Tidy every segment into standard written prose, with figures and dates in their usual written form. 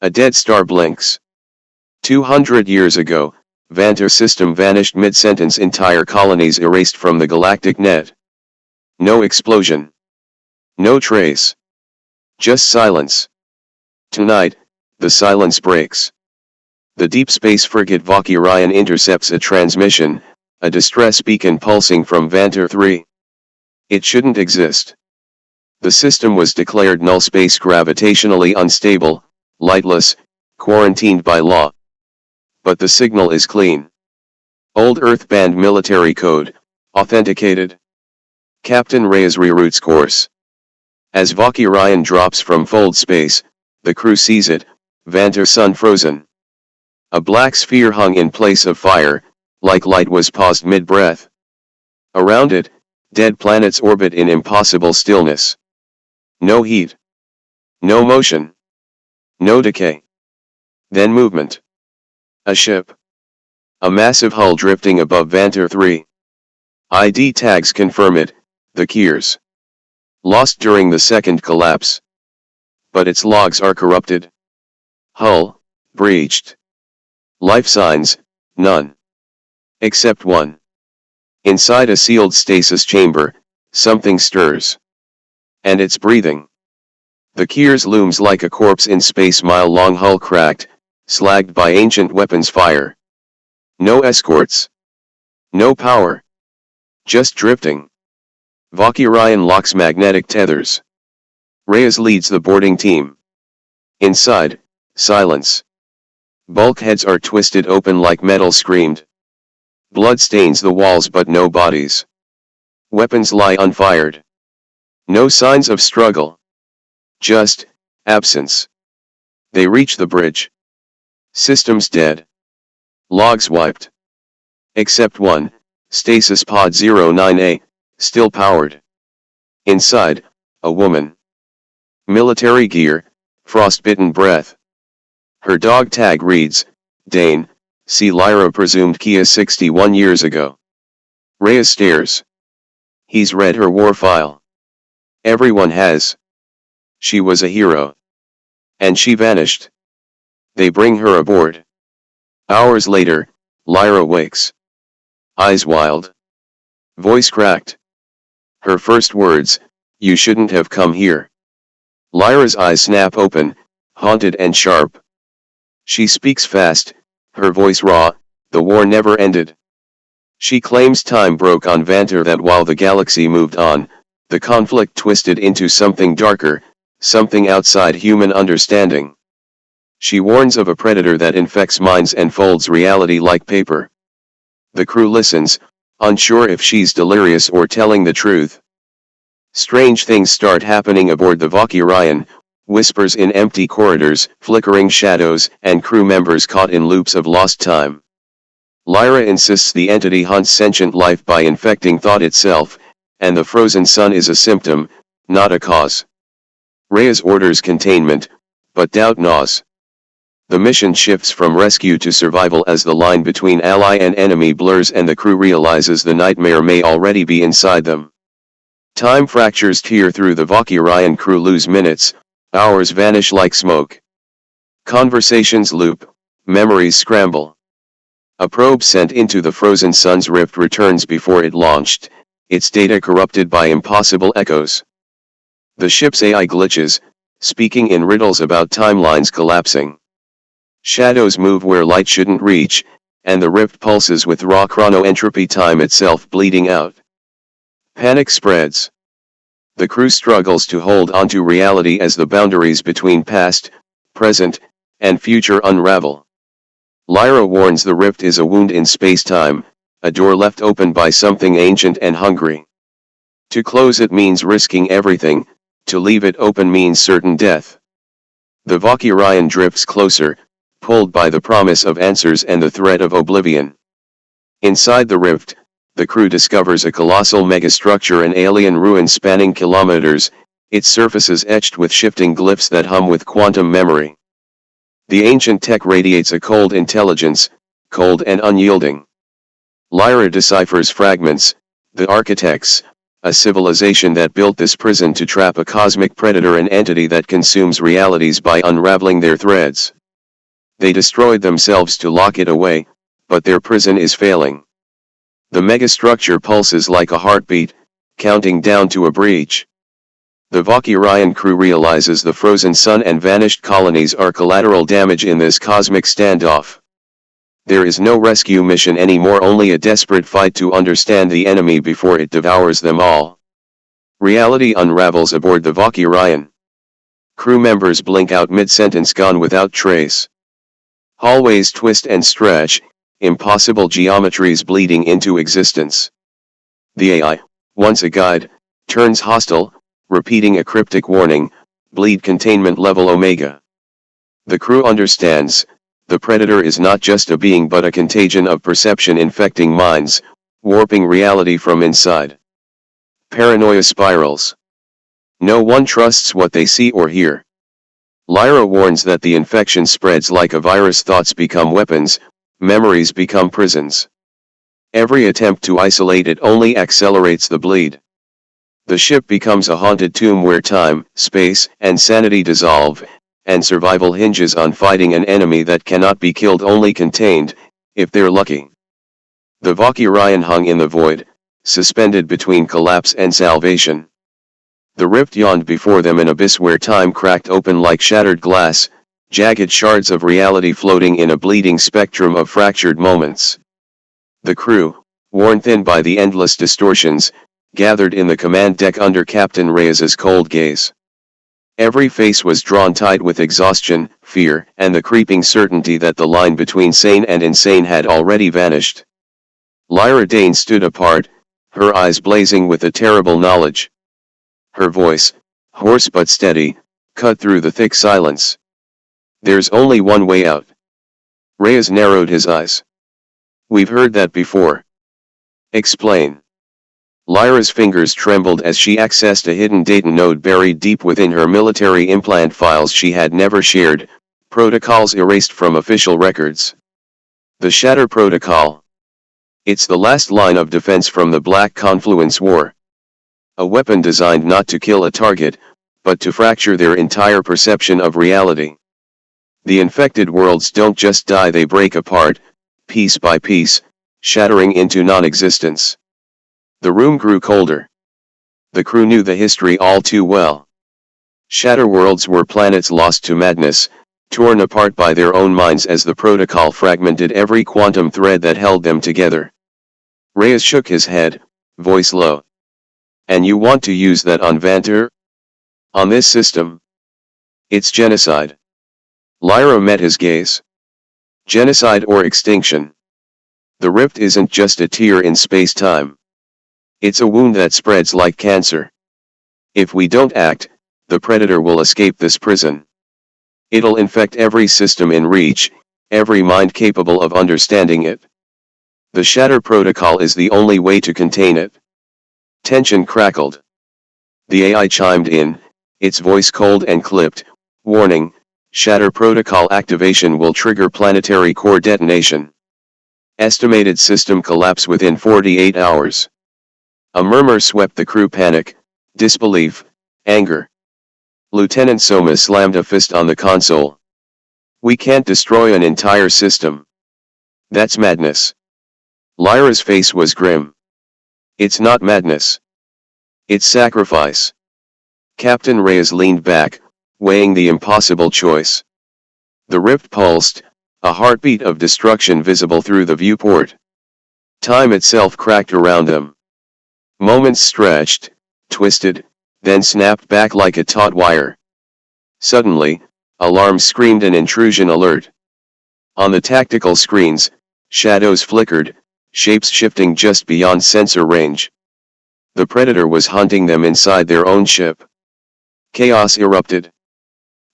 A dead star blinks. 200 years ago, Vantor system vanished mid-sentence, entire colonies erased from the galactic net. No explosion. No trace. Just silence. Tonight, the silence breaks. The deep space frigate Valkyrion intercepts a transmission, a distress beacon pulsing from Vantor 3. It shouldn't exist. The system was declared null space, gravitationally unstable, lightless, quarantined by law. But the signal is clean. Old Earth band military code, authenticated. Captain Reyes reroutes course. As Valkyrion drops from fold space, the crew sees it, Vantor sun frozen. A black sphere hung in place of fire, like light was paused mid-breath. Around it, dead planets orbit in impossible stillness. No heat. No motion. No decay. Then movement. A ship. A massive hull drifting above Vantor 3. ID tags confirm it, the Keers. Lost during the second collapse. But its logs are corrupted. Hull, breached. Life signs, none. Except one. Inside a sealed stasis chamber, something stirs. And it's breathing. The Keers looms like a corpse in space, mile-long hull cracked, slagged by ancient weapons fire. No escorts. No power. Just drifting. Valkyrion locks magnetic tethers. Reyes leads the boarding team. Inside, silence. Bulkheads are twisted open like metal screamed. Blood stains the walls but no bodies. Weapons lie unfired. No signs of struggle. Just absence. They reach the bridge. Systems dead. Logs wiped. Except one, Stasis Pod 09A, still powered. Inside, a woman. Military gear, frostbitten breath. Her dog tag reads, Dane, see Lyra presumed Kia 61 years ago. Reyes stares. He's read her war file. Everyone has. She was a hero. And she vanished. They bring her aboard. Hours later, Lyra wakes. Eyes wild. Voice cracked. Her first words, "You shouldn't have come here." Lyra's eyes snap open, haunted and sharp. She speaks fast, her voice raw, the war never ended. She claims time broke on Vantor, that while the galaxy moved on, the conflict twisted into something darker, something outside human understanding. She warns of a predator that infects minds and folds reality like paper. The crew listens, unsure if she's delirious or telling the truth. Strange things start happening aboard the Valkyrion, whispers in empty corridors, flickering shadows, and crew members caught in loops of lost time. Lyra insists the entity hunts sentient life by infecting thought itself, and the frozen sun is a symptom, not a cause. Reyes orders containment, but doubt gnaws. The mission shifts from rescue to survival as the line between ally and enemy blurs and the crew realizes the nightmare may already be inside them. Time fractures tear through the Valkyrion crew, lose minutes, hours vanish like smoke. Conversations loop, memories scramble. A probe sent into the frozen sun's rift returns before it launched, its data corrupted by impossible echoes. The ship's AI glitches, speaking in riddles about timelines collapsing. Shadows move where light shouldn't reach, and the rift pulses with raw chronoentropy, time itself bleeding out. Panic spreads. The crew struggles to hold onto reality as the boundaries between past, present, and future unravel. Lyra warns the rift is a wound in space-time, a door left open by something ancient and hungry. To close it means risking everything, to leave it open means certain death. The Valkyrion drifts closer, pulled by the promise of answers and the threat of oblivion. Inside the rift, the crew discovers a colossal megastructure, an alien ruin spanning kilometers, its surfaces etched with shifting glyphs that hum with quantum memory. The ancient tech radiates a cold intelligence, cold and unyielding. Lyra deciphers fragments, the architects, a civilization that built this prison to trap a cosmic predator, an entity that consumes realities by unraveling their threads. They destroyed themselves to lock it away, but their prison is failing. The megastructure pulses like a heartbeat, counting down to a breach. The Valkyrion crew realizes the frozen sun and vanished colonies are collateral damage in this cosmic standoff. There is no rescue mission anymore, only a desperate fight to understand the enemy before it devours them all. Reality unravels aboard the Valkyrion. Crew members blink out mid-sentence, gone without trace. Hallways twist and stretch, impossible geometries bleeding into existence. The AI, once a guide, turns hostile, repeating a cryptic warning, bleed containment level Omega. The crew understands, the predator is not just a being but a contagion of perception infecting minds, warping reality from inside. Paranoia spirals. No one trusts what they see or hear. Lyra warns that the infection spreads like a virus, thoughts become weapons, memories become prisons. Every attempt to isolate it only accelerates the bleed. The ship becomes a haunted tomb where time, space, and sanity dissolve, and survival hinges on fighting an enemy that cannot be killed, only contained, if they're lucky. The Valkyrion hung in the void, suspended between collapse and salvation. The rift yawned before them, an abyss where time cracked open like shattered glass, jagged shards of reality floating in a bleeding spectrum of fractured moments. The crew, worn thin by the endless distortions, gathered in the command deck under Captain Reyes's cold gaze. Every face was drawn tight with exhaustion, fear, and the creeping certainty that the line between sane and insane had already vanished. Lyra Dane stood apart, her eyes blazing with a terrible knowledge. Her voice, hoarse but steady, cut through the thick silence. There's only one way out. Reyes narrowed his eyes. We've heard that before. Explain. Lyra's fingers trembled as she accessed a hidden data node buried deep within her military implant files she had never shared, protocols erased from official records. The Shatter Protocol. It's the last line of defense from the Black Confluence War. A weapon designed not to kill a target, but to fracture their entire perception of reality. The infected worlds don't just die, they break apart, piece by piece, shattering into non-existence. The room grew colder. The crew knew the history all too well. Shatter worlds were planets lost to madness, torn apart by their own minds as the protocol fragmented every quantum thread that held them together. Reyes shook his head, voice low. And you want to use that on Vantor? On this system? It's genocide. Lyra met his gaze. Genocide or extinction. The rift isn't just a tear in space-time. It's a wound that spreads like cancer. If we don't act, the predator will escape this prison. It'll infect every system in reach, every mind capable of understanding it. The Shatter Protocol is the only way to contain it. Tension crackled. The AI chimed in, its voice cold and clipped, warning, Shatter Protocol activation will trigger planetary core detonation. Estimated system collapse within 48 hours. A murmur swept the crew, panic, disbelief, anger. Lieutenant Soma slammed a fist on the console. We can't destroy an entire system. That's madness. Lyra's face was grim. It's not madness. It's sacrifice. Captain Reyes leaned back, weighing the impossible choice. The rift pulsed, a heartbeat of destruction visible through the viewport. Time itself cracked around them. Moments stretched, twisted, then snapped back like a taut wire. Suddenly, alarms screamed an intrusion alert. On the tactical screens, shadows flickered, shapes shifting just beyond sensor range. The predator was hunting them inside their own ship. Chaos erupted.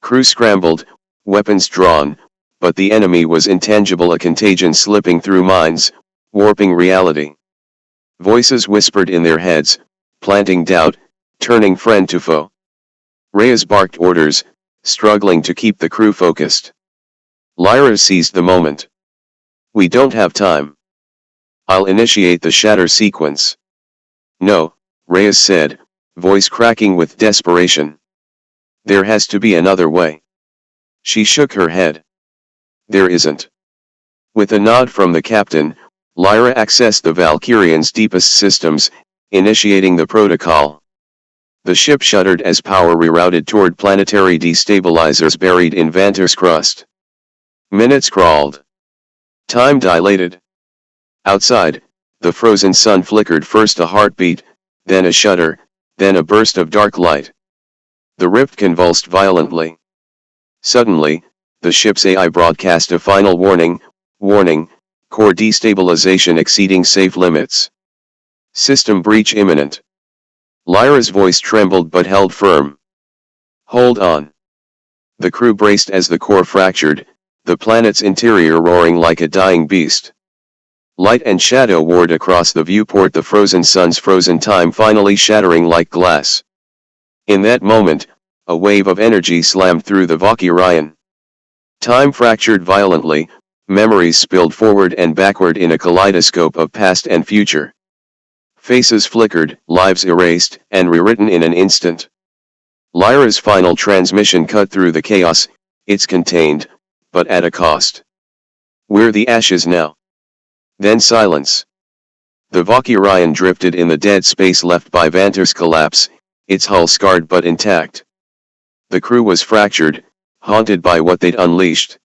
Crew scrambled, weapons drawn, but the enemy was intangible, a contagion slipping through minds, warping reality. Voices whispered in their heads, planting doubt, turning friend to foe. Reyes barked orders, struggling to keep the crew focused. Lyra seized the moment. We don't have time. I'll initiate the shatter sequence. No, Reyes said, voice cracking with desperation. There has to be another way. She shook her head. There isn't. With a nod from the captain, Lyra accessed the Valkyrion's deepest systems, initiating the protocol. The ship shuddered as power rerouted toward planetary destabilizers buried in Vantor's crust. Minutes crawled. Time dilated. Outside, the frozen sun flickered, first a heartbeat, then a shudder, then a burst of dark light. The rift convulsed violently. Suddenly, the ship's AI broadcast a final warning, core destabilization exceeding safe limits. System breach imminent. Lyra's voice trembled but held firm. Hold on. The crew braced as the core fractured, the planet's interior roaring like a dying beast. Light and shadow warred across the viewport, the frozen sun's frozen time finally shattering like glass. In that moment, a wave of energy slammed through the Valkyrion. Time fractured violently, memories spilled forward and backward in a kaleidoscope of past and future. Faces flickered, lives erased, and rewritten in an instant. Lyra's final transmission cut through the chaos. It's contained, but at a cost. We're the ashes now. Then silence. The Valkyrion drifted in the dead space left by Vantor's collapse, its hull scarred but intact. The crew was fractured, haunted by what they'd unleashed.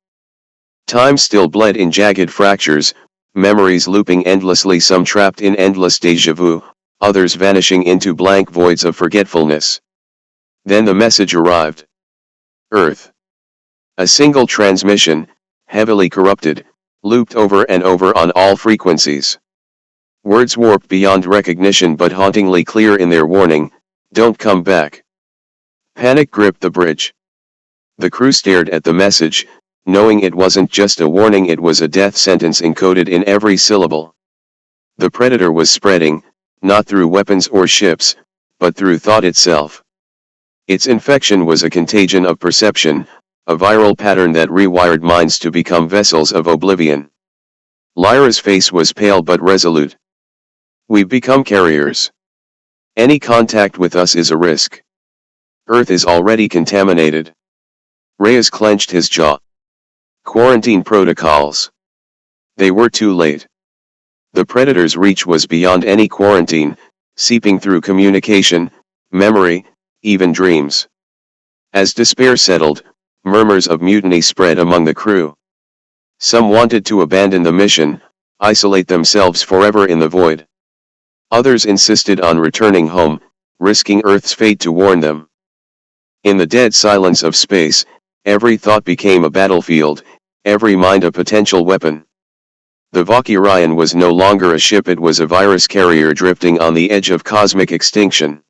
Time still bled in jagged fractures, memories looping endlessly, some trapped in endless déjà vu, others vanishing into blank voids of forgetfulness. Then the message arrived. Earth. A single transmission, heavily corrupted, looped over and over on all frequencies. Words warped beyond recognition but hauntingly clear in their warning, don't come back. Panic gripped the bridge. The crew stared at the message, knowing it wasn't just a warning, it was a death sentence encoded in every syllable. The predator was spreading, not through weapons or ships, but through thought itself. Its infection was a contagion of perception, a viral pattern that rewired minds to become vessels of oblivion. Lyra's face was pale but resolute. We've become carriers. Any contact with us is a risk. Earth is already contaminated. Reyes clenched his jaw. Quarantine protocols. They were too late. The predator's reach was beyond any quarantine, seeping through communication, memory, even dreams. As despair settled, murmurs of mutiny spread among the crew. Some wanted to abandon the mission, isolate themselves forever in the void. Others insisted on returning home, risking Earth's fate to warn them. In the dead silence of space, every thought became a battlefield, every mind a potential weapon. The Valkyrion was no longer a ship, it was a virus carrier drifting on the edge of cosmic extinction.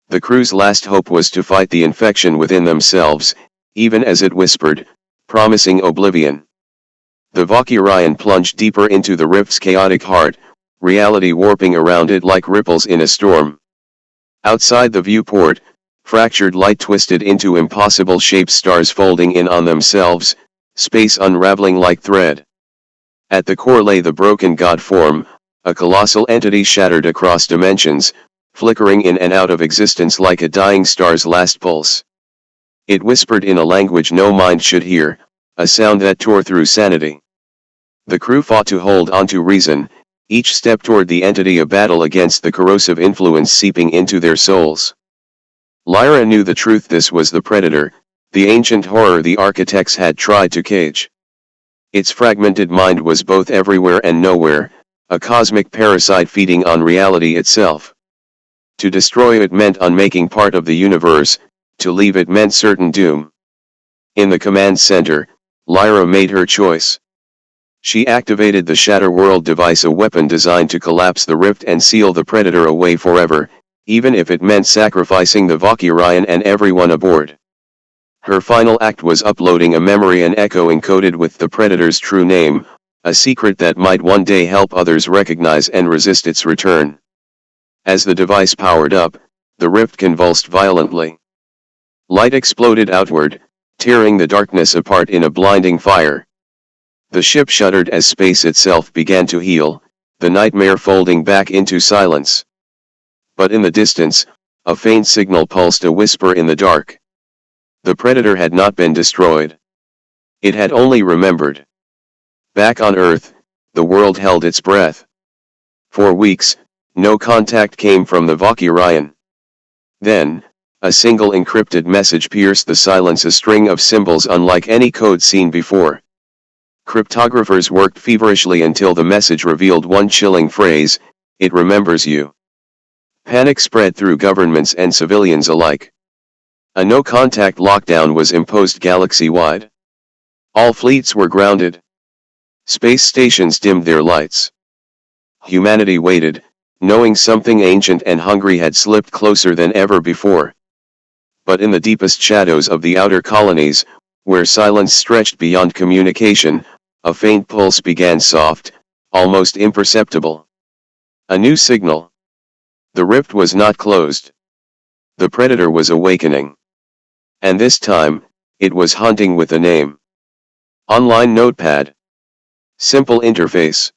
The crew's last hope was to fight the infection within themselves, even as it whispered, promising oblivion. The Valkyrion plunged deeper into the rift's chaotic heart, reality warping around it like ripples in a storm. Outside the viewport, fractured light twisted into impossible shapes, stars folding in on themselves, space unraveling like thread. At the core lay the broken god form, a colossal entity shattered across dimensions, flickering in and out of existence like a dying star's last pulse. It whispered in a language no mind should hear, a sound that tore through sanity. The crew fought to hold on to reason, each step toward the entity a battle against the corrosive influence seeping into their souls. Lyra knew the truth, this was the predator, the ancient horror the architects had tried to cage. Its fragmented mind was both everywhere and nowhere, a cosmic parasite feeding on reality itself. To destroy it meant unmaking part of the universe, to leave it meant certain doom. In the command center, Lyra made her choice. She activated the Shatter World device, a weapon designed to collapse the rift and seal the predator away forever, even if it meant sacrificing the Valkyrion and everyone aboard. Her final act was uploading a memory, an echo encoded with the predator's true name, a secret that might one day help others recognize and resist its return. As the device powered up, the rift convulsed violently. Light exploded outward, tearing the darkness apart in a blinding fire. The ship shuddered as space itself began to heal, the nightmare folding back into silence. But in the distance, a faint signal pulsed, a whisper in the dark. The predator had not been destroyed. It had only remembered. Back on Earth, the world held its breath. For weeks, no contact came from the Valkyrion. Then, a single encrypted message pierced the silence, a string of symbols unlike any code seen before. Cryptographers worked feverishly until the message revealed one chilling phrase: "It remembers you." Panic spread through governments and civilians alike. A no-contact lockdown was imposed galaxy-wide. All fleets were grounded. Space stations dimmed their lights. Humanity waited, knowing something ancient and hungry had slipped closer than ever before. But in the deepest shadows of the outer colonies, where silence stretched beyond communication, a faint pulse began, soft, almost imperceptible. A new signal. The rift was not closed. The predator was awakening. And this time, it was hunting with a name. Online notepad. Simple interface.